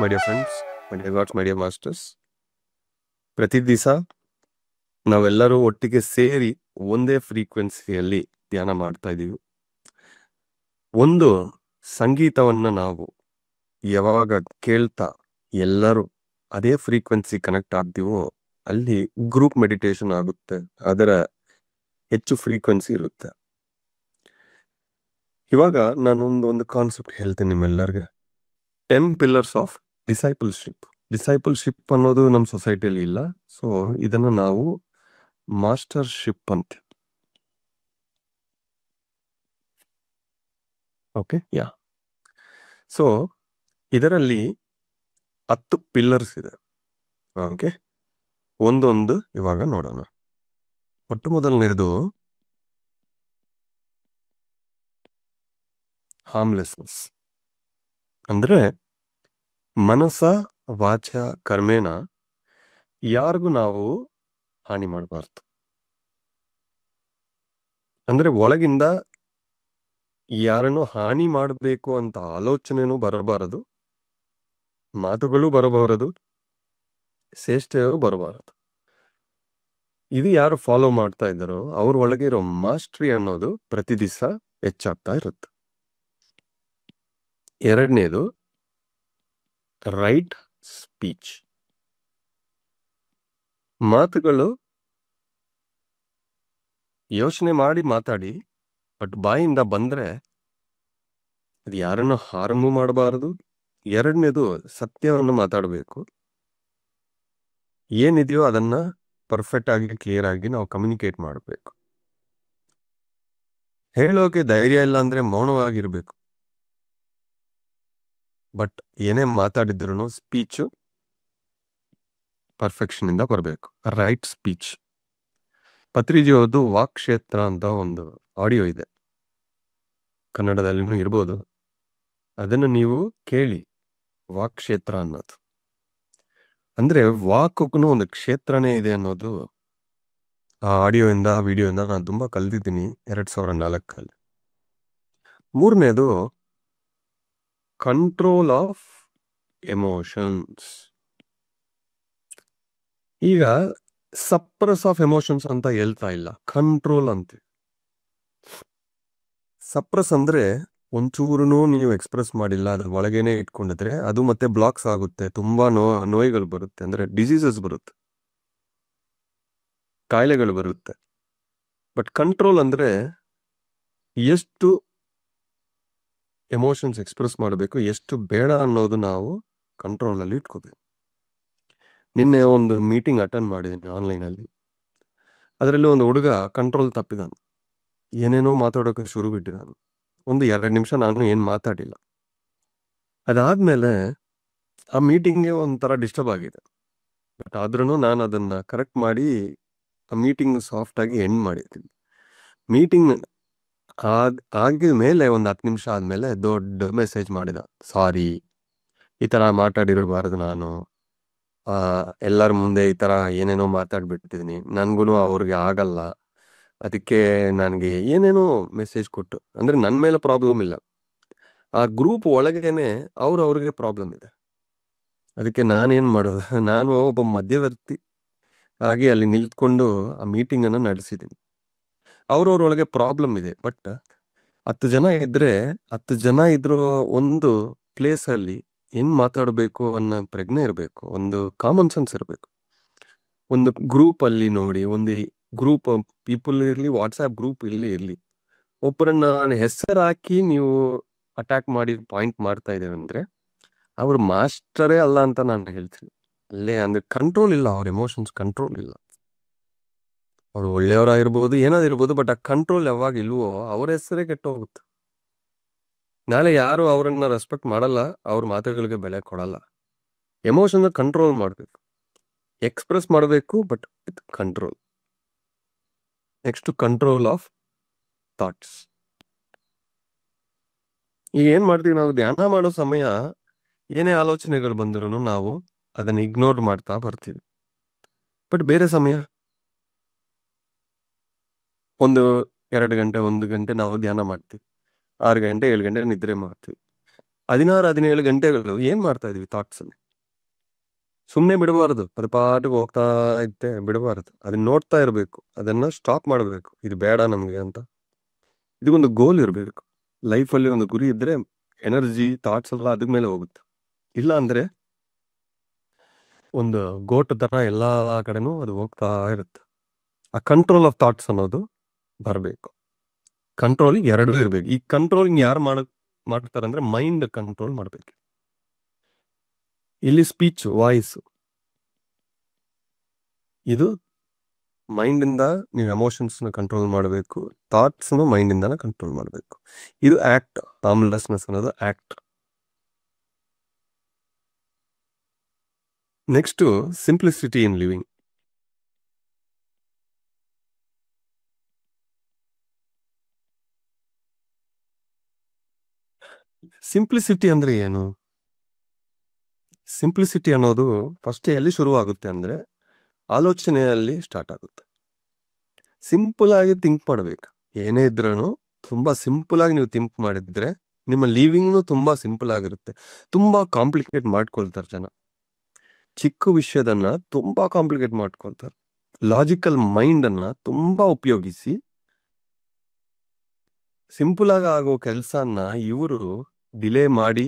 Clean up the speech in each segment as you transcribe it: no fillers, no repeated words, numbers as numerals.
my dear friends, my dear gods, my dear masters. ಪ್ರತಿ ದಿವಸ ನಾವೆಲ್ಲರೂ ಒಟ್ಟಿಗೆ ಸೇರಿ ಒಂದೇ ಫ್ರೀಕ್ವೆನ್ಸಿಯಲ್ಲಿ ಧ್ಯಾನ ಮಾಡ್ತಾ ಇದ್ದೀವಿ. ಒಂದು ಸಂಗೀತವನ್ನ ನಾವು ಯಾವಾಗ ಕೇಳ್ತಾ ಎಲ್ಲರೂ ಅದೇ ಫ್ರೀಕ್ವೆನ್ಸಿ ಕನೆಕ್ಟ್ ಆಗ್ತೀವೋ ಅಲ್ಲಿ ಗ್ರೂಪ್ ಮೆಡಿಟೇಷನ್ ಆಗುತ್ತೆ. ಅದರ ಹೆಚ್ಚು ಫ್ರೀಕ್ವೆನ್ಸಿ ಇರುತ್ತೆ. ಇವಾಗ ನಾನೊಂದು ಕಾನ್ಸೆಪ್ಟ್ ಹೇಳ್ತೀನಿ ನಿಮ್ಮೆಲ್ಲರಿಗೆ. 10 pillars ಆಫ್ ಡಿಸೈಪಲ್ಶಿಪ್ ಅನ್ನೋದು ನಮ್ಮ ಸೊಸೈಟಿಯಲ್ಲಿ ಇಲ್ಲ. ಸೊ ಇದನ್ನ ನಾವು ಮಾಸ್ಟರ್ಶಿಪ್ ಅಂತ. ಓಕೆ, ಯಾ. ಸೊ ಇದರಲ್ಲಿ 10 ಪಿಲ್ಲರ್ಸ್ ಇದೆ. ಓಕೆ, ಒಂದೊಂದು ಇವಾಗ ನೋಡೋಣ. ಮೊಟ್ಟ ಮೊದಲನೇದು ಹಾರ್ಮ್ಲೆಸ್ನೆಸ್, ಅಂದ್ರೆ ಮನಸ್ಸ ವಾಚ ಕರ್ಮೇನ ಯಾರಿಗೂ ನಾವು ಹಾನಿ ಮಾಡಬಾರ್ದು. ಅಂದ್ರೆ ಒಳಗಿಂದ ಯಾರನ್ನು ಹಾನಿ ಮಾಡಬೇಕು ಅಂತ ಆಲೋಚನೆನೂ ಬರಬಾರದು, ಮಾತುಗಳು ಬರಬಾರದು, ಚೇಷ್ಟೆಯೂ ಬರಬಾರದು. ಇದು ಯಾರು ಫಾಲೋ ಮಾಡ್ತಾ ಇದ್ದಾರೋ ಅವ್ರ ಒಳಗೆ ಇರೋ ಮಾಸ್ಟ್ರಿ ಅನ್ನೋದು ಪ್ರತಿ ದಿವಸ ಹೆಚ್ಚಾಗ್ತಾ ಇರುತ್ತೆ. ಎರಡನೇದು ರೈಟ್ ಸ್ಪೀಚ್. ಮಾತುಗಳು ಯೋಚನೆ ಮಾಡಿ ಮಾತಾಡಿ, ಬಟ್ ಬಾಯಿಂದ ಬಂದ್ರೆ ಅದು ಯಾರನ್ನು ಹಾರ್ಮು ಮಾಡಬಾರದು. ಎರಡನೇದು ಸತ್ಯವನ್ನು ಮಾತಾಡಬೇಕು. ಏನಿದೆಯೋ ಅದನ್ನ ಪರ್ಫೆಕ್ಟ್ ಆಗಿ ಕ್ಲಿಯರ್ ಆಗಿ ನಾವು ಕಮ್ಯುನಿಕೇಟ್ ಮಾಡಬೇಕು. ಹೇಳೋಕೆ ಧೈರ್ಯ ಇಲ್ಲ ಅಂದ್ರೆ ಮೌನವಾಗಿರ್ಬೇಕು. ಬಟ್ ಏನೇ ಮಾತಾಡಿದ್ರು ಸ್ಪೀಚು ಪರ್ಫೆಕ್ಷನ್ ಇಂದ ಬರಬೇಕು. Right speech. ಪತ್ರಿಜಿಯವರದು ವಾಕ್ ಕ್ಷೇತ್ರ ಅಂತ ಒಂದು ಆಡಿಯೋ ಇದೆ, ಕನ್ನಡದಲ್ಲಿನೂ ಇರ್ಬೋದು. ಅದನ್ನು ನೀವು ಕೇಳಿ. ವಾಕ್ ಕ್ಷೇತ್ರ ಅನ್ನೋದು ಅಂದ್ರೆ ವಾಕ್ಗೂ ಒಂದು ಕ್ಷೇತ್ರನೇ ಇದೆ ಅನ್ನೋದು ಆ ಆಡಿಯೋಯಿಂದ ವಿಡಿಯೋಯಿಂದ ನಾನು ತುಂಬಾ ಕಲ್ತಿದ್ದೀನಿ 2004. ಮೂರನೇದು ಕಂಟ್ರೋಲ್ ಆಫ್ ಎಮೋಷನ್ಸ್. ಈಗ ಸಪ್ರೆಸ್ ಆಫ್ ಎಮೋಷನ್ಸ್ ಅಂತ ಹೇಳ್ತಾ ಇಲ್ಲ, ಕಂಟ್ರೋಲ್ ಅಂತ. ಸಪ್ರೆಸ್ ಅಂದ್ರೆ ಒಂಚೂರು ನೀವು ಎಕ್ಸ್ಪ್ರೆಸ್ ಮಾಡಿಲ್ಲ, ಅದ್ರ ಒಳಗೇನೆ ಇಟ್ಕೊಂಡಿದ್ರೆ ಅದು ಮತ್ತೆ ಬ್ಲಾಕ್ಸ್ ಆಗುತ್ತೆ. ತುಂಬಾ ನೋಯಿಗಳು ಬರುತ್ತೆ, ಅಂದ್ರೆ ಡಿಸೀಸಸ್ ಬರುತ್ತೆ, ಕಾಯಿಲೆಗಳು ಬರುತ್ತೆ. ಬಟ್ ಕಂಟ್ರೋಲ್ ಅಂದ್ರೆ ಎಷ್ಟು ಎಮೋಷನ್ಸ್ ಎಕ್ಸ್ಪ್ರೆಸ್ ಮಾಡಬೇಕು, ಎಷ್ಟು ಬೇಡ ಅನ್ನೋದು ನಾವು ಕಂಟ್ರೋಲ್ ಅಲ್ಲಿ ಇಟ್ಕೋಬೇಕು. ನಿನ್ನೆ ಒಂದು ಮೀಟಿಂಗ್ ಅಟೆಂಡ್ ಮಾಡಿದ್ದೀನಿ ಆನ್ಲೈನಲ್ಲಿ. ಅದರಲ್ಲಿ ಒಂದು ಹುಡುಗ ಕಂಟ್ರೋಲ್ ತಪ್ಪಿದಾನು, ಏನೇನೋ ಮಾತಾಡೋಕೆ ಶುರು ಬಿಟ್ಟಿದ್ದಾನು. 1-2 ನಿಮಿಷ ನಾನು ಏನು ಮಾತಾಡಿಲ್ಲ. ಅದಾದ್ಮೇಲೆ ಆ ಮೀಟಿಂಗ್ಗೆ ಒಂಥರ ಡಿಸ್ಟರ್ಬ್ ಆಗಿದೆ. ಬಟ್ ಆದ್ರೂ ನಾನು ಅದನ್ನ ಕರೆಕ್ಟ್ ಮಾಡಿ ಆ ಮೀಟಿಂಗ್ ಸಾಫ್ಟ್ ಆಗಿ ಎಂಡ್ ಮಾಡಿದ್ದೀನಿ. ಮೀಟಿಂಗ್ ಆಗಿದ ಮೇಲೆ ಒಂದು 10 ನಿಮಿಷ ಆದ್ಮೇಲೆ ದೊಡ್ಡ ಮೆಸೇಜ್ ಮಾಡಿದ, ಸಾರಿ, ಈ ತರ ಮಾತಾಡಿರಬಾರದು, ನಾನು ಎಲ್ಲರ ಮುಂದೆ ಈ ತರ ಏನೇನೋ ಮಾತಾಡ್ಬಿಟ್ಟಿದ್ದೀನಿ, ನನ್ಗೂ ಅವ್ರಿಗೆ ಆಗಲ್ಲ, ಅದಕ್ಕೆ ನನಗೆ ಏನೇನೋ ಮೆಸೇಜ್ ಕೊಟ್ಟು. ಅಂದ್ರೆ ನನ್ನ ಮೇಲೆ ಪ್ರಾಬ್ಲಮ್ ಇಲ್ಲ, ಆ ಗ್ರೂಪ್ ಒಳಗೇನೆ ಅವ್ರಿಗೆ ಪ್ರಾಬ್ಲಮ್ ಇದೆ. ಅದಕ್ಕೆ ನಾನೇನ್ ಮಾಡೋದು, ನಾನು ಒಬ್ಬ ಮಧ್ಯವರ್ತಿ ಆಗಿ ಅಲ್ಲಿ ನಿಲ್ತ್ಕೊಂಡು ಆ ಮೀಟಿಂಗ್ ಅನ್ನ ನಡೆಸಿದ್ದೀನಿ. ಅವ್ರವ್ರೊಳಗೆ ಪ್ರಾಬ್ಲಮ್ ಇದೆ. ಬಟ್ 10 ಜನ ಇದ್ರೆ 10 ಜನ ಇದ್ರೂ ಒಂದು ಪ್ಲೇಸ್ ಅಲ್ಲಿ ಏನ್ ಮಾತಾಡಬೇಕು ಅನ್ನೋ ಪ್ರಜ್ಞೆ ಇರಬೇಕು, ಒಂದು ಕಾಮನ್ ಸೆನ್ಸ್ ಇರಬೇಕು. ಒಂದು ಗ್ರೂಪ್ ಅಲ್ಲಿ ನೋಡಿ, ಒಂದು ಗ್ರೂಪ್ ಪೀಪಲ್ ಇರ್ಲಿ, ವಾಟ್ಸ್ಆಪ್ ಗ್ರೂಪ್ ಇರ್ಲಿ, ಒಬ್ಬರನ್ನ ಹೆಸರು ಹಾಕಿ ನೀವು ಅಟ್ಯಾಕ್ ಮಾಡಿ ಪಾಯಿಂಟ್ ಮಾಡ್ತಾ ಇದ್ದೇವೆ ಅಂದ್ರೆ ಅವ್ರ ಮಾಸ್ಟರೇ ಅಲ್ಲ ಅಂತ ನಾನು ಹೇಳ್ತೀನಿ. ಅಲ್ಲೇ ಅಂದ್ರೆ ಕಂಟ್ರೋಲ್ ಇಲ್ಲ, ಅವ್ರ ಎಮೋಷನ್ಸ್ ಕಂಟ್ರೋಲ್ ಇಲ್ಲ. ಅವ್ರು ಒಳ್ಳೆಯವರಾಗಿರ್ಬೋದು, ಏನಾದಿರ್ಬೋದು, ಬಟ್ ಆ ಕಂಟ್ರೋಲ್ ಯಾವಾಗ ಇಲ್ವೋ ಅವ್ರ ಹೆಸರೇ ಕೆಟ್ಟ ಹೋಗುತ್ತೆ. ನಾಳೆ ಯಾರು ಅವರನ್ನ ರೆಸ್ಪೆಕ್ಟ್ ಮಾಡಲ್ಲ, ಅವ್ರ ಮಾತುಗಳಿಗೆ ಬೆಲೆ ಕೊಡಲ್ಲ. ಎಮೋಷನ್ ಕಂಟ್ರೋಲ್ ಮಾಡಬೇಕು, ಎಕ್ಸ್ಪ್ರೆಸ್ ಮಾಡಬೇಕು, but with control. Next control of thoughts. ಈಗ ಏನ್ ಮಾಡ್ತೀವಿ ನಾವು, ಧ್ಯಾನ ಮಾಡೋ ಸಮಯ ಏನೇ ಆಲೋಚನೆಗಳು ಬಂದ್ರು ನಾವು ಅದನ್ನ ಇಗ್ನೋರ್ ಮಾಡ್ತಾ ಬರ್ತೀವಿ. ಬಟ್ ಬೇರೆ ಸಮಯ 1-2 ಗಂಟೆ 1 ಗಂಟೆ ನಾವು ಧ್ಯಾನ ಮಾಡ್ತೀವಿ, 6 ಗಂಟೆ 7 ಗಂಟೆ ನಿದ್ರೆ ಮಾಡ್ತೀವಿ. 16-17 ಗಂಟೆಗಳು ಏನ್ ಮಾಡ್ತಾ ಇದೀವಿ ಥಾಟ್ಸ್ ಅಲ್ಲಿ? ಸುಮ್ಮನೆ ಬಿಡಬಾರದು, ಅದು ಪಾಟಿಗೆ ಹೋಗ್ತಾ ಇತ್ತೆ, ಬಿಡಬಾರದು. ಅದನ್ನ ನೋಡ್ತಾ ಇರಬೇಕು, ಅದನ್ನ ಸ್ಟಾಪ್ ಮಾಡಬೇಕು, ಇದು ಬೇಡ ನಮ್ಗೆ ಅಂತ. ಇದಕ್ಕೊಂದು ಗೋಲ್ ಇರಬೇಕು. ಲೈಫಲ್ಲಿ ಒಂದು ಗುರಿ ಇದ್ರೆ ಎನರ್ಜಿ ಥಾಟ್ಸ್ ಎಲ್ಲ ಅದ್ರ ಮೇಲೆ ಹೋಗುತ್ತೆ. ಇಲ್ಲ ಅಂದ್ರೆ ಒಂದು ಗೋಟ್ ತರ ಎಲ್ಲಾ ಕಡೆನೂ ಅದು ಹೋಗ್ತಾ ಇರುತ್ತೆ. ಆ ಕಂಟ್ರೋಲ್ ಆಫ್ ಥಾಟ್ಸ್ ಅನ್ನೋದು ಬರಬೇಕು. ಕಂಟ್ರೋಲಿಂಗ್ ಎರಡೂ ಇರ್ಬೇಕು. ಈ ಕಂಟ್ರೋಲಿಂಗ್ ಯಾರು ಮಾಡ್ತಾರೆ ಅಂದ್ರೆ ಮೈಂಡ್ ಕಂಟ್ರೋಲ್ ಮಾಡ್ಬೇಕು. ಇಲ್ಲಿ ಸ್ಪೀಚ್, ವಾಯ್ಸ್, ಇದು ಮೈಂಡ್ ಇಂದ ನೀವು ಎಮೋಷನ್ಸ್ ಕಂಟ್ರೋಲ್ ಮಾಡಬೇಕು, ಥಾಟ್ಸ್ ಮೈಂಡ್ ಇಂದಾನೆ ಕಂಟ್ರೋಲ್ ಮಾಡಬೇಕು. ಇದು ಆಕ್ಟ್. ಹಾರ್ಮ್ಲೆಸ್ನೆಸ್ ಅನ್ನೋದು ಆಕ್ಟ್. ನೆಕ್ಸ್ಟ್, ಸಿಂಪ್ಲಿಸಿಟಿ ಇನ್ ಲಿವಿಂಗ್. ಸಿಂಪ್ಲಿಸಿಟಿ ಅಂದ್ರೆ ಏನು? ಸಿಂಪ್ಲಿಸಿಟಿ ಅನ್ನೋದು ಫಸ್ಟ್ ಎಲ್ಲಿ ಶುರು ಆಗುತ್ತೆ ಅಂದ್ರೆ ಆಲೋಚನೆಯಲ್ಲಿ ಸ್ಟಾರ್ಟ್ ಆಗುತ್ತೆ. ಸಿಂಪಲ್ ಆಗಿ ಥಿಂಕ್ ಮಾಡ್ಬೇಕು. ಏನೇ ಇದ್ರೂ ತುಂಬಾ ಸಿಂಪಲ್ ಆಗಿ ನೀವು ಥಿಂಕ್ ಮಾಡಿದ್ರೆ ನಿಮ್ಮ ಲಿವಿಂಗ್ ತುಂಬಾ ಸಿಂಪಲ್ ಆಗಿರುತ್ತೆ. ತುಂಬಾ ಕಾಂಪ್ಲಿಕೇಟ್ ಮಾಡ್ಕೊಳ್ತಾರೆ ಜನ. ಚಿಕ್ಕ ವಿಷಯದನ್ನ ತುಂಬಾ ಕಾಂಪ್ಲಿಕೇಟ್ ಮಾಡ್ಕೊಳ್ತಾರೆ. ಲಾಜಿಕಲ್ ಮೈಂಡ್ ಅನ್ನ ತುಂಬಾ ಉಪಯೋಗಿಸಿ ಸಿಂಪಲ್ ಆಗಿ ಆಗೋ ಕೆಲಸನ ಇವರು ಡಿಲೇ ಮಾಡಿ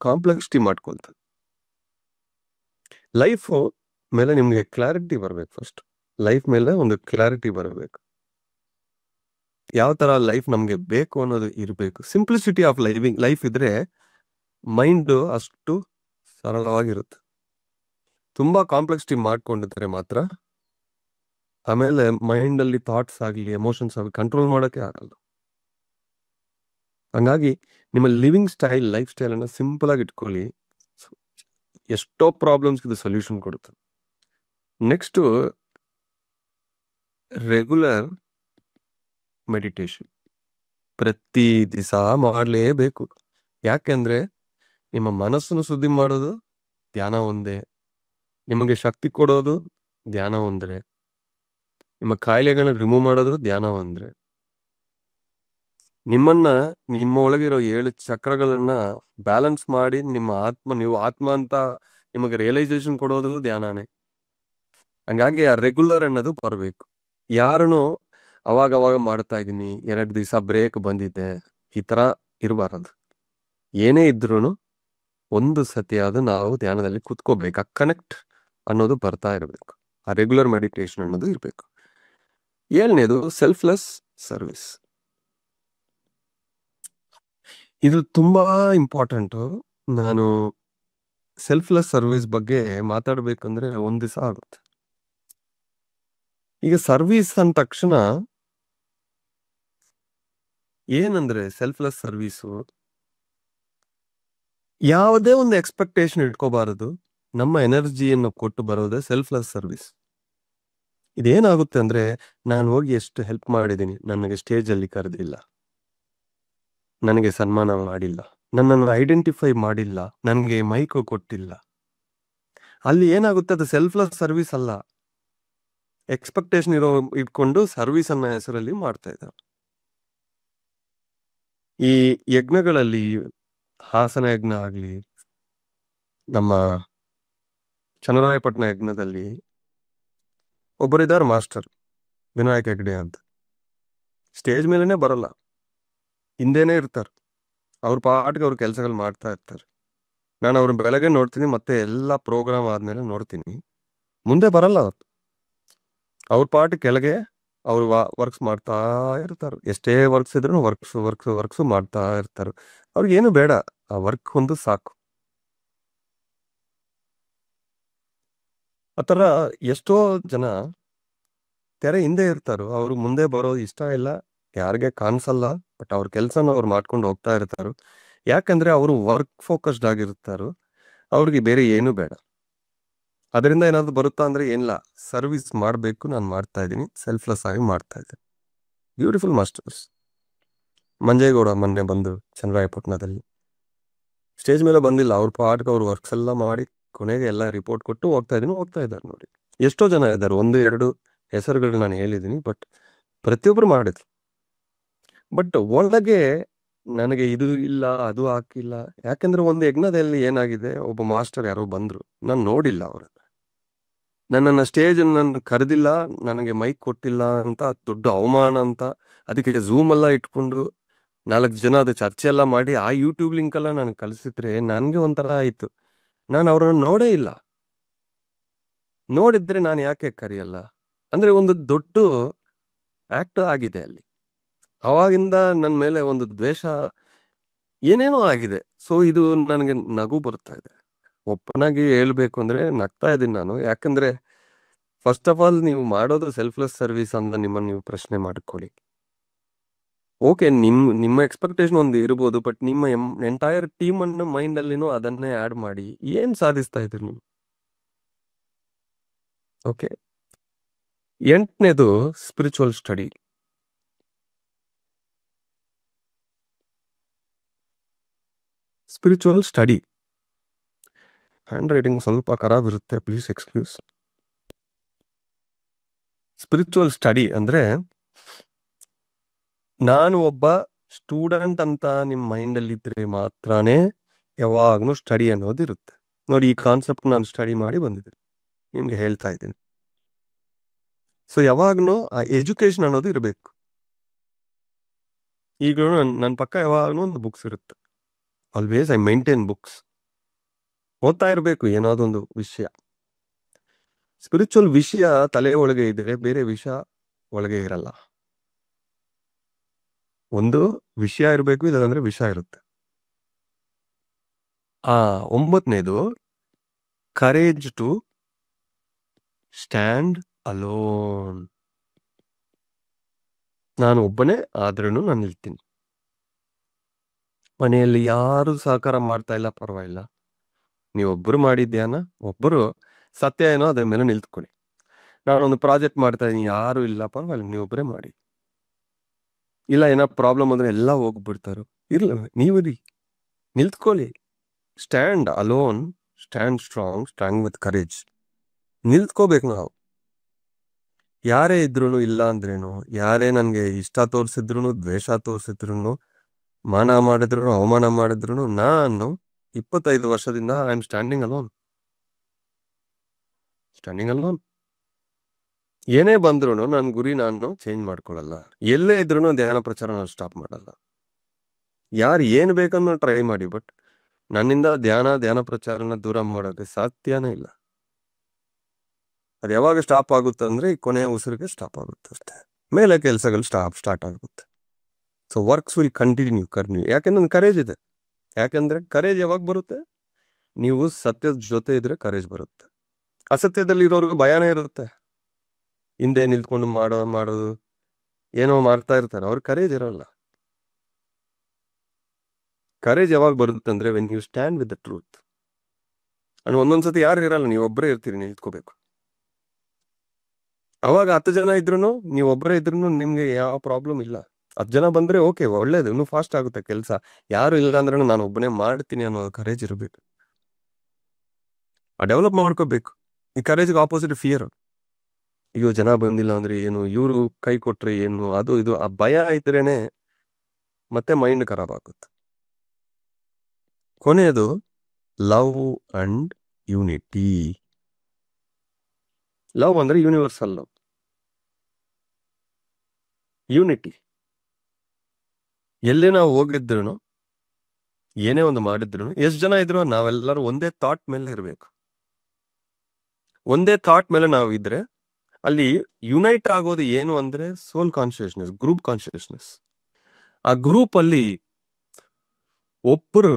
ಕಾಂಪ್ಲೆಕ್ಸಿಟಿ ಮಾಡ್ಕೊಳ್ತಾರೆ. ಲೈಫ್ ಮೇಲೆ ನಿಮ್ಗೆ ಕ್ಲಾರಿಟಿ ಬರಬೇಕು. ಫಸ್ಟ್ ಲೈಫ್ ಮೇಲೆ ಒಂದು ಕ್ಲಾರಿಟಿ ಬರಬೇಕು. ಯಾವ ತರ ಲೈಫ್ ನಮ್ಗೆ ಬೇಕು ಅನ್ನೋದು ಇರಬೇಕು. ಸಿಂಪ್ಲಿಸಿಟಿ ಆಫ್ ಲೈಫ್ ಇದ್ರೆ ಮೈಂಡ್ ಅಷ್ಟು ಸರಳವಾಗಿರುತ್ತೆ. ತುಂಬಾ ಕಾಂಪ್ಲೆಕ್ಸಿಟಿ ಮಾಡ್ಕೊಂಡಿದ್ರೆ ಮಾತ್ರ ಆಮೇಲೆ ಮೈಂಡ್ ಅಲ್ಲಿ ಥಾಟ್ಸ್ ಆಗಲಿ ಎಮೋಷನ್ಸ್ ಆಗಲಿ ಕಂಟ್ರೋಲ್ ಮಾಡೋಕೆ ಆಗಲ್ಲ. ಹಂಗಾಗಿ ನಿಮ್ಮ ಲಿವಿಂಗ್ ಸ್ಟೈಲ್, ಲೈಫ್ ಸ್ಟೈಲ್ ಅನ್ನ ಸಿಂಪಲ್ ಆಗಿ ಇಟ್ಕೊಳ್ಳಿ. ಎಷ್ಟೋ ಪ್ರಾಬ್ಲಮ್ಸ್ ಇದು ಸೊಲ್ಯೂಷನ್ ಕೊಡುತ್ತೆ. ನೆಕ್ಸ್ಟ್, ರೆಗ್ಯುಲರ್ ಮೆಡಿಟೇಷನ್ ಪ್ರತಿ ದಿವಸ ಮಾಡಲೇಬೇಕು. ಯಾಕೆಂದ್ರೆ ನಿಮ್ಮ ಮನಸ್ಸನ್ನು ಶುದ್ಧಿ ಮಾಡೋದು ಧ್ಯಾನ ಒಂದೇ, ನಿಮಗೆ ಶಕ್ತಿ ಕೊಡೋದು ಧ್ಯಾನ ಒಂದ್ರೆ, ನಿಮ್ಮ ಕಾಯಿಲೆಗಳನ್ನ ರಿಮೂವ್ ಮಾಡೋದು ಧ್ಯಾನ ಒಂದ್ರೆ, ನಿಮ್ಮ ಒಳಗಿರೋ 7 ಚಕ್ರಗಳನ್ನ ಬ್ಯಾಲೆನ್ಸ್ ಮಾಡಿ ನೀವು ಆತ್ಮ ಅಂತ ನಿಮಗೆ ರಿಯಲೈಸೇಷನ್ ಕೊಡೋದು ಧ್ಯಾನನೇ. ಹಂಗಾಗಿ ಆ ರೆಗ್ಯುಲರ್ ಅನ್ನೋದು ಬರಬೇಕು. ಯಾರನ್ನು ಅವಾಗ ಮಾಡ್ತಾ ಇದ್ದೀನಿ, 2 ದಿವಸ ಬ್ರೇಕ್ ಬಂದಿದ್ದೆ, ಈ ತರ ಇರಬಾರದು. ಏನೇ ಇದ್ರೂ ಒಂದು ಸತಿ ಅದು ನಾವು ಧ್ಯಾನದಲ್ಲಿ ಕುತ್ಕೋಬೇಕು. ಆ ಕನೆಕ್ಟ್ ಅನ್ನೋದು ಬರ್ತಾ ಇರಬೇಕು. ಆ ರೆಗ್ಯುಲರ್ ಮೆಡಿಟೇಷನ್ ಅನ್ನೋದು ಇರಬೇಕು. 7ನೇದು ಸೆಲ್ಫ್ಲೆಸ್ ಸರ್ವಿಸ್. ಇದು ತುಂಬಾ ಇಂಪಾರ್ಟೆಂಟ್. ನಾನು ಸೆಲ್ಫ್ಲೆಸ್ ಸರ್ವಿಸ್ ಬಗ್ಗೆ ಮಾತಾಡ್ಬೇಕಂದ್ರೆ 1 ದಿವಸ ಆಗುತ್ತೆ. ಈಗ ಸರ್ವಿಸ್ ಅಂದ ತಕ್ಷಣ ಏನಂದ್ರೆ ಸೆಲ್ಫ್ಲೆಸ್ ಸರ್ವಿಸು ಯಾವುದೇ ಒಂದು ಎಕ್ಸ್ಪೆಕ್ಟೇಷನ್ ಇಟ್ಕೋಬಾರದು. ನಮ್ಮ ಎನರ್ಜಿಯನ್ನು ಕೊಟ್ಟು ಬರೋದೇ ಸೆಲ್ಫ್ಲೆಸ್ ಸರ್ವಿಸ್. ಇದೇನಾಗುತ್ತೆ ಅಂದ್ರೆ, ನಾನು ಹೋಗಿ ಎಷ್ಟು ಹೆಲ್ಪ್ ಮಾಡಿದ್ದೀನಿ, ನನಗೆ ಸ್ಟೇಜ್ ಅಲ್ಲಿ ಕರೆದಿಲ್ಲ, ನನಗೆ ಸನ್ಮಾನ ಮಾಡಿಲ್ಲ, ನನ್ನನ್ನು ಐಡೆಂಟಿಫೈ ಮಾಡಿಲ್ಲ, ನನಗೆ ಮೈಕ್ ಕೊಟ್ಟಿಲ್ಲ. ಅಲ್ಲಿ ಏನಾಗುತ್ತೆ, ಅದು ಸೆಲ್ಫ್ಲೆಸ್ ಸರ್ವಿಸ್ ಅಲ್ಲ. ಎಕ್ಸ್ಪೆಕ್ಟೇಷನ್ ಇಟ್ಕೊಂಡು ಸರ್ವಿಸ್ ಅನ್ನೋ ಹೆಸರಲ್ಲಿ ಮಾಡ್ತಾ ಇದ್ದಾರೆ. ಈ ಯಜ್ಞಗಳಲ್ಲಿ, ಹಾಸನ ಯಜ್ಞ ಆಗ್ಲಿ, ನಮ್ಮ ಚನ್ನರಾಯಪಟ್ಟಣ ಯಜ್ಞದಲ್ಲಿ ಒಬ್ಬರಿದ್ದಾರೆ ಮಾಸ್ಟರ್, ವಿನಾಯಕ್ ಹೆಗ್ಡೆ ಅಂತ. ಸ್ಟೇಜ್ ಮೇಲೆನೆ ಬರಲ್ಲ, ಹಿಂದೆನೆ ಇರ್ತಾರೆ. ಅವ್ರ ಪಾಟಿಗೆ ಅವ್ರ ಕೆಲಸಗಳು ಮಾಡ್ತಾ ಇರ್ತಾರೆ. ನಾನು ಅವ್ರ ಬೆಳಗ್ಗೆ ನೋಡ್ತೀನಿ, ಮತ್ತೆ ಎಲ್ಲ ಪ್ರೋಗ್ರಾಮ್ ಆದ್ಮೇಲೆ ನೋಡ್ತೀನಿ, ಮುಂದೆ ಬರಲ್ಲ. ಅವ್ರ ಪಾಟಿ ಕೆಳಗೆ ಅವ್ರು ವರ್ಕ್ಸ್ ಮಾಡ್ತಾ ಇರ್ತಾರೆ. ಎಷ್ಟೇ ವರ್ಕ್ಸ್ ಇದ್ರು ವರ್ಕ್ಸ್ ಮಾಡ್ತಾ ಇರ್ತಾರೆ. ಅವ್ರಿಗೆ ಏನು ಬೇಡ, ಆ ವರ್ಕ್ ಒಂದು ಸಾಕು. ಆತರ ಎಷ್ಟೋ ಜನ ತೆರೆ ಹಿಂದೆ ಇರ್ತಾರೋ, ಅವ್ರು ಮುಂದೆ ಬರೋದು ಇಷ್ಟ ಇಲ್ಲ, ಯಾರಿಗೆ ಕಾಣಿಸಲ್ಲ. ಬಟ್ ಅವ್ರ ಕೆಲ್ಸನ ಅವ್ರು ಮಾಡ್ಕೊಂಡು ಹೋಗ್ತಾ ಇರ್ತಾರೋ. ಯಾಕಂದ್ರೆ ಅವರು ವರ್ಕ್ ಫೋಕಸ್ಡ್ ಆಗಿರ್ತಾರೋ, ಅವ್ರಿಗೆ ಬೇರೆ ಏನು ಬೇಡ. ಅದರಿಂದ ಏನಾದ್ರು ಬರುತ್ತಾ ಅಂದ್ರೆ ಏನಿಲ್ಲ, ಸರ್ವಿಸ್ ಮಾಡಬೇಕು, ನಾನು ಮಾಡ್ತಾ ಇದ್ದೀನಿ, ಸೆಲ್ಫ್ಲೆಸ್ ಆಗಿ ಮಾಡ್ತಾ ಇದ್ದೀನಿ. Beautiful masters. ಮಂಜೇಗೌಡ ಮೊನ್ನೆ ಬಂದು ಚನ್ನರಾಯಪಟ್ಟಣದಲ್ಲಿ ಸ್ಟೇಜ್ ಮೇಲೆ ಬಂದಿಲ್ಲ, ಅವ್ರ ಪಾಟ್ಗೆ ಅವ್ರ ವರ್ಕ್ಸ್ ಎಲ್ಲ ಮಾಡಿ ಕೊನೆಗೆ ಎಲ್ಲ ರಿಪೋರ್ಟ್ ಕೊಟ್ಟು ಹೋಗ್ತಾ ಇದ್ದಾರೆ. ನೋಡಿ, ಎಷ್ಟೋ ಜನ ಇದ್ದಾರೆ. 1-2 ಹೆಸರುಗಳು ನಾನು ಹೇಳಿದ್ದೀನಿ, ಬಟ್ ಪ್ರತಿಯೊಬ್ರು ಮಾಡಿದ್ರು. ಬಟ್ ಒಳಗೆ ನನಗೆ ಇದು ಇಲ್ಲ, ಅದು ಹಾಕಿಲ್ಲ. ಯಾಕಂದ್ರೆ ಒಂದು ಯಜ್ಞದಲ್ಲಿ ಏನಾಗಿದೆ, ಒಬ್ಬ ಮಾಸ್ಟರ್ ಯಾರೋ ಬಂದ್ರು, ನಾನು ನೋಡಿಲ್ಲ ಅವರು. ನನ್ನನ್ನು ಸ್ಟೇಜ್ ನನ್ನ ಕರೆದಿಲ್ಲ, ನನಗೆ ಮೈಕ್ ಕೊಟ್ಟಿಲ್ಲ ಅಂತ ದೊಡ್ಡ ಅವಮಾನ ಅಂತ. ಅದಕ್ಕೆ ಝೂಮ್ ಎಲ್ಲ ಇಟ್ಕೊಂಡು 4 ಜನ ಅದು ಚರ್ಚೆ ಎಲ್ಲ ಮಾಡಿ ಆ ಯೂಟ್ಯೂಬ್ ಲಿಂಕ್ ಎಲ್ಲ ನನಗೆ ಕಳಿಸಿದ್ರೆ ನನಗೆ ಒಂಥರ ಆಯ್ತು. ನಾನು ಅವರನ್ನು ನೋಡೇ ಇಲ್ಲ. ನೋಡಿದ್ರೆ ನಾನು ಯಾಕೆ ಕರೆಯಲ್ಲ? ಅಂದ್ರೆ ಒಂದು ದೊಡ್ಡ ಆಕ್ಟ್ ಆಗಿದೆ ಅಲ್ಲಿ. ಅವಾಗಿಂದ ನನ್ನ ಮೇಲೆ ಒಂದು ದ್ವೇಷ ಏನೇನೋ ಆಗಿದೆ. ಸೊ ಇದು ನನಗೆ ನಗು ಬರ್ತಾ ಇದೆ. ಓಪನ್ ಹೇಳ್ಬೇಕು ಅಂದ್ರೆ ನಗ್ತಾ ಇದ್ದೀನಿ ನಾನು. ಯಾಕಂದ್ರೆ ಫಸ್ಟ್ ಆಫ್ ಆಲ್ ನೀವು ಮಾಡೋದು ಸೆಲ್ಫ್ಲೆಸ್ ಸರ್ವಿಸ್ ಅಂತ ನಿಮ್ಮನ್ನು ನೀವು ಪ್ರಶ್ನೆ ಮಾಡ್ಕೊಳ್ಳಿ. ಓಕೆ, ನಿಮ್ಮ ಎಕ್ಸ್ಪೆಕ್ಟೇಷನ್ ಒಂದು ಇರ್ಬೋದು, ಬಟ್ ನಿಮ್ಮ ಎಂಟೈರ್ ಟೀಮ್ ಅನ್ನು ಮೈಂಡ್ ಅಲ್ಲಿನೂ ಅದನ್ನೇ ಆಡ್ ಮಾಡಿ ಏನ್ ಸಾಧಿಸ್ತಾ ಇದ್ರಿ ನೀವು? ಓಕೆ, 8ನೇದು spiritual study. Spiritual study handwriting ಸ್ವಲ್ಪ ಖರಾಬ್ ಇರುತ್ತೆ, ಪ್ಲೀಸ್ ಎಕ್ಸ್ಕ್ಯೂಸ್. ಸ್ಪಿರಿಚುವಲ್ ಸ್ಟಡಿ ಅಂದ್ರೆ ನಾನು ಒಬ್ಬ ಸ್ಟೂಡೆಂಟ್ ಅಂತ ನಿಮ್ಮ ಮೈಂಡ್ ಅಲ್ಲಿ ಇದ್ರೆ ಮಾತ್ರನೇ ಯಾವಾಗ್ಲೂ ಸ್ಟಡಿ ಅನ್ನೋದು ಇರುತ್ತೆ. ನೋಡಿ, ಈ ಕಾನ್ಸೆಪ್ಟ್ ನಾನು ಸ್ಟಡಿ ಮಾಡಿ ಬಂದಿದ್ದೀನಿ, ನಿಮ್ಗೆ ಹೇಳ್ತಾ ಇದ್ದೀನಿ. ಸೊ ಯಾವಾಗ್ಲೂ ಆ ಎಜುಕೇಶನ್ ಅನ್ನೋದು ಇರಬೇಕು. ಈಗ ನನ್ನ ಪಕ್ಕ ಯಾವಾಗ್ಲೂ ಒಂದು ಬುಕ್ಸ್ ಇರುತ್ತೆ. Always I maintain books. ಓದ್ತಾ ಇರಬೇಕು ಏನಾದೊಂದು ವಿಷಯ. ಸ್ಪಿರಿಚುವಲ್ ವಿಷಯ ತಲೆ ಒಳಗೆ ಇದ್ರೆ ಬೇರೆ ವಿಷಯ ಒಳಗೆ ಇರಲ್ಲ. ಒಂದು ವಿಷಯ ಇರಬೇಕು, ಇಲ್ಲಂದ್ರೆ ವಿಷಯ ಇರುತ್ತೆ. 9ನೇದು ಕರೇಜ್ ಟು ಸ್ಟ್ಯಾಂಡ್ ಅಲೋನ್. ನಾನು ಒಬ್ಬನೇ ಆದ್ರೂ ನಾನು ನಿಲ್ತೀನಿ. ಮನೆಯಲ್ಲಿ ಯಾರು ಸಹಕಾರ ಮಾಡ್ತಾ ಇಲ್ಲ, ಪರವಾಗಿಲ್ಲ, ನೀವೊಬ್ಬರು ಮಾಡಿದ್ಯಾನ, ಒಬ್ಬರು ಸತ್ಯ ಏನೋ ಅದ್ರ ಮೇಲೆ ನಿಲ್ತ್ಕೊಳ್ಳಿ. ನಾನೊಂದು ಪ್ರಾಜೆಕ್ಟ್ ಮಾಡ್ತಾ ಇದ್ದೀನಿ, ಯಾರು ಇಲ್ಲ, ಪರವಾಗಿಲ್ಲ, ನೀವೊಬ್ಬರೇ ಮಾಡಿ. ಇಲ್ಲ ಏನೋ ಪ್ರಾಬ್ಲಮ್ ಅಂದ್ರೆ ಎಲ್ಲ ಹೋಗ್ಬಿಡ್ತಾರೋ, ಇರ್ಲ ನೀವಿರಿ, ನಿಲ್ತ್ಕೊಳ್ಳಿ. Stand alone, stand strong, stand with courage. ನಿಲ್ತ್ಕೋಬೇಕು ನಾವು. ಯಾರೇ ಇದ್ರು ಇಲ್ಲ ಅಂದ್ರೇನು, ಯಾರೇ ನನ್ಗೆ ಇಷ್ಟ ತೋರಿಸಿದ್ರು, ದ್ವೇಷ ತೋರಿಸಿದ್ರು, ಮಾನ ಮಾಡಿದ್ರು, ಅವಮಾನ ಮಾಡಿದ್ರು, ನಾನು 25 ವರ್ಷದಿಂದ I am standing alone. Standing alone. ಏನೇ ಬಂದ್ರು ನನ್ನ ಗುರಿ ನಾನು ಚೇಂಜ್ ಮಾಡ್ಕೊಳ್ಳಲ್ಲ. ಎಲ್ಲೇ ಇದ್ರು ಧ್ಯಾನ ಪ್ರಚಾರ ನಾನು ಸ್ಟಾಪ್ ಮಾಡಲ್ಲ. ಯಾರು ಏನ್ ಬೇಕನ್ನೋ ಟ್ರೈ ಮಾಡಿ, ಬಟ್ ನನ್ನಿಂದ ಧ್ಯಾನ ಪ್ರಚಾರನ ದೂರ ಮಾಡೋಕೆ ಸಾಧ್ಯನೇ ಇಲ್ಲ. ಅದು ಯಾವಾಗ ಸ್ಟಾಪ್ ಆಗುತ್ತೆ ಅಂದ್ರೆ ಈ ಕೊನೆಯ ಉಸಿರಿಗೆ ಸ್ಟಾಪ್ ಆಗುತ್ತೆ ಅಷ್ಟೇ. ಮೇಲೆ ಕೆಲಸಗಳು ಸ್ಟಾರ್ಟ್ ಆಗುತ್ತೆ. So works will continue. ಯಾಕೆಂದ್ರೆ ನನ್ನ ಕರೇಜ್ ಇದೆ. ಯಾಕಂದ್ರೆ ಕರೇಜ್ ಯಾವಾಗ ಬರುತ್ತೆ? ನೀವು ಸತ್ಯದ ಜೊತೆ ಇದ್ರೆ ಕರೇಜ್ ಬರುತ್ತೆ. ಅಸತ್ಯದಲ್ಲಿ ಇರೋರ್ಗು ಭಯನೇ ಇರುತ್ತೆ. ಹಿಂದೆ ನಿಲ್ಕೊಂಡು ಮಾಡೋದು ಏನೋ ಮಾಡ್ತಾ ಇರ್ತಾರೆ, ಅವ್ರ ಕರೇಜ್ ಇರಲ್ಲ. ಕರೇಜ್ ಯಾವಾಗ ಬರುತ್ತೆ ಅಂದ್ರೆ when you stand with the truth. And ಒಂದೊಂದ್ಸತಿ ಯಾರು ಇರಲ್ಲ, ನೀವು ಒಬ್ಬರೇ ಇರ್ತೀರಿ, ನಿಲ್ತ್ಕೋಬೇಕು. ಅವಾಗ 10 ಜನ ಇದ್ರು, ನೀವು ಒಬ್ಬರೇ ಇದ್ರು ನಿಮ್ಗೆ ಯಾವ ಪ್ರಾಬ್ಲಮ್ ಇಲ್ಲ. 10 ಜನ ಬಂದ್ರೆ ಓಕೆ, ಒಳ್ಳೇದು, ಇನ್ನೂ ಫಾಸ್ಟ್ ಆಗುತ್ತೆ ಕೆಲಸ. ಯಾರು ಇಲ್ಲ ಅಂದ್ರೆ ನಾನು ಒಬ್ಬನೇ ಮಾಡ್ತೀನಿ ಅನ್ನೋ ಕರೇಜ್ ಇರಬೇಕು. ಡೆವಲಪ್ ಮಾಡ್ಕೋಬೇಕು. ಈ ಕರೇಜ್ಗೆ ಆಪೋಸಿಟ್ ಫಿಯರ್. ಅಯ್ಯೋ ಜನ ಬಂದಿಲ್ಲ ಅಂದ್ರೆ ಏನು, ಇವರು ಕೈ ಕೊಟ್ರೆ ಏನು, ಅದು ಇದು, ಆ ಭಯ ಇದ್ರೇನೆ ಮತ್ತೆ ಮೈಂಡ್ ಖರಾಬ್ ಆಗುತ್ತೆ. ಕೊನೆಯದು ಲವ್ ಅಂಡ್ ಯೂನಿಟಿ. ಲವ್ ಅಂದ್ರೆ ಯೂನಿವರ್ಸಲ್ ಲವ್. ಯೂನಿಟಿ. ಎಲ್ಲೇ ನಾವು ಹೋಗಿದ್ರು, ಏನೇ ಒಂದು ಮಾಡಿದ್ರು, ಎಷ್ಟು ಜನ ಇದ್ರು, ನಾವೆಲ್ಲರೂ ಒಂದೇ ಥಾಟ್ ಮೇಲೆ ಇರಬೇಕು. ಒಂದೇ ಥಾಟ್ ಮೇಲೆ ನಾವು ಇದ್ರೆ ಅಲ್ಲಿ ಯುನೈಟ್ ಆಗೋದು ಏನು ಅಂದ್ರೆ ಸೋಲ್ ಕಾನ್ಶಿಯಸ್ನೆಸ್, ಗ್ರೂಪ್ ಕಾನ್ಶಿಯಸ್ನೆಸ್. ಆ ಗ್ರೂಪ್ ಅಲ್ಲಿ ಒಬ್ಬರು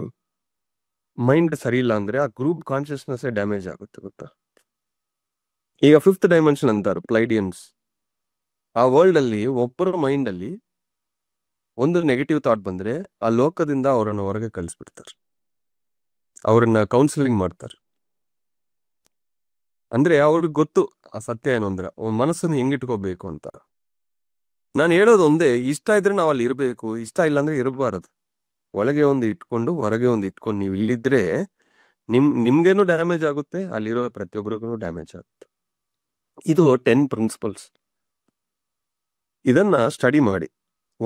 ಮೈಂಡ್ ಸರಿ ಇಲ್ಲ ಅಂದ್ರೆ ಆ ಗ್ರೂಪ್ ಕಾನ್ಶಿಯಸ್ನೆಸ್ ಡ್ಯಾಮೇಜ್ ಆಗುತ್ತೆ, ಗೊತ್ತಾ? ಈಗ 5th ಡೈಮೆನ್ಷನ್ ಅಂತಾರೆ ಪ್ಲೈಡಿಯನ್ಸ್. ಆ ವರ್ಲ್ಡ್ ಅಲ್ಲಿ ಒಬ್ಬರ ಮೈಂಡ್ ಅಲ್ಲಿ ಒಂದು ನೆಗೆಟಿವ್ ಥಾಟ್ ಬಂದ್ರೆ ಆ ಲೋಕದಿಂದ ಅವರನ್ನು ಹೊರಗೆ ಕಳಿಸ್ಬಿಡ್ತಾರೆ, ಅವ್ರನ್ನ ಕೌನ್ಸಿಲಿಂಗ್ ಮಾಡ್ತಾರೆ. ಅಂದ್ರೆ ಅವ್ರಿಗೆ ಗೊತ್ತು ಆ ಸತ್ಯ ಏನು ಅಂದ್ರೆ ಅವ್ನ ಮನಸ್ಸನ್ನು ಹೆಂಗಿಟ್ಕೋಬೇಕು ಅಂತ. ನಾನು ಹೇಳೋದು ಒಂದೇ, ಇಷ್ಟ ಇದ್ರೆ ನಾವು ಅಲ್ಲಿ ಇರ್ಬೇಕು, ಇಷ್ಟ ಇಲ್ಲ ಅಂದ್ರೆ ಇರಬಾರದು. ಒಳಗೆ ಒಂದು ಇಟ್ಕೊಂಡು ಹೊರಗೆ ಒಂದು ಇಟ್ಕೊಂಡು ನೀವು ಇಲ್ಲಿದ್ರೆ ನಿಮ್ಗೇನು ಡ್ಯಾಮೇಜ್ ಆಗುತ್ತೆ, ಅಲ್ಲಿರೋ ಪ್ರತಿಯೊಬ್ಬರಿಗೂ ಡ್ಯಾಮೇಜ್ ಆಗುತ್ತೆ. ಇದು 10 ಪ್ರಿನ್ಸಿಪಲ್ಸ್. ಇದನ್ನ ಸ್ಟಡಿ ಮಾಡಿ.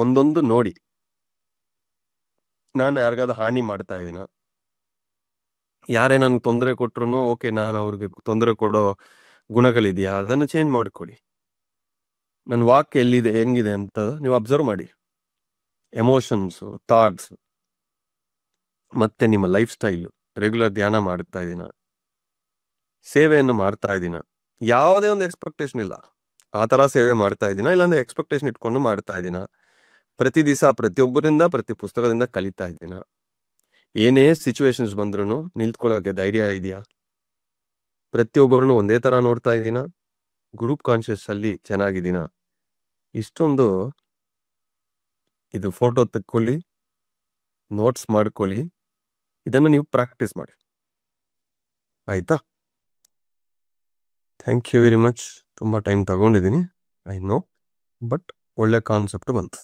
ಒಂದೊಂದು ನೋಡಿ. ನಾನು ಯಾರಿಗಾದ್ರು ಹಾನಿ ಮಾಡ್ತಾ ಇದ್ದೀನ? ಯಾರೇ ನನ್ಗೆ ತೊಂದರೆ ಕೊಟ್ರು ಓಕೆ, ನಾನು ಅವ್ರಿಗೆ ತೊಂದರೆ ಕೊಡೋ ಗುಣಗಳಿದೆಯಾ, ಅದನ್ನು ಚೇಂಜ್ ಮಾಡ್ಕೊಳ್ಳಿ. ನನ್ನ ವಾಕ್ ಎಲ್ಲಿದೆ, ಹೆಂಗಿದೆ ಅಂತ ನೀವು ಅಬ್ಸರ್ವ್ ಮಾಡಿ. ಎಮೋಷನ್ಸು, ಥಾಟ್ಸ್, ಮತ್ತೆ ನಿಮ್ಮ ಲೈಫ್ ಸ್ಟೈಲು. ರೆಗ್ಯುಲರ್ ಧ್ಯಾನ ಮಾಡ್ತಾ ಇದ್ದೀನ, ಸೇವೆಯನ್ನು ಮಾಡ್ತಾ ಇದ್ದೀನ, ಯಾವುದೇ ಒಂದು ಎಕ್ಸ್ಪೆಕ್ಟೇಷನ್ ಇಲ್ಲ, ಆ ಥರ ಸೇವೆ ಮಾಡ್ತಾ ಇದ್ದೀನ, ಇಲ್ಲಾಂದ್ರೆ ಎಕ್ಸ್ಪೆಕ್ಟೇಷನ್ ಇಟ್ಕೊಂಡು ಮಾಡ್ತಾ ಇದ್ದೀನ. ಪ್ರತಿ ದಿವಸ ಪ್ರತಿಯೊಬ್ಬರಿಂದ, ಪ್ರತಿ ಪುಸ್ತಕದಿಂದ ಕಲಿತಾ ಇದ್ದೀನ. ಏನೇ ಸಿಚುವೇಶನ್ಸ್ ಬಂದ್ರೂ ನಿಂತ್ಕೊಳ್ಳೋಕೆ ಧೈರ್ಯ ಇದೆಯಾ? ಪ್ರತಿಯೊಬ್ಬರನ್ನು ಒಂದೇ ಥರ ನೋಡ್ತಾ ಇದ್ದೀನ? ಗ್ರೂಪ್ ಕಾನ್ಷಿಯಸ್ ಅಲ್ಲಿ ಚೆನ್ನಾಗಿದ್ದೀನ? ಇಷ್ಟೊಂದು ಇದು ಫೋಟೋ ತೆಕ್ಕೊಳ್ಳಿ, ನೋಟ್ಸ್ ಮಾಡ್ಕೊಳ್ಳಿ, ಇದನ್ನು ನೀವು ಪ್ರಾಕ್ಟೀಸ್ ಮಾಡಿ. ಆಯ್ತಾ? Thank you very much. ತುಂಬ ಟೈಮ್ ತಗೊಂಡಿದ್ದೀನಿ, ಐ ನೋ, ಬಟ್ ಒಳ್ಳೆ ಕಾನ್ಸೆಪ್ಟ್ ಬಂತು.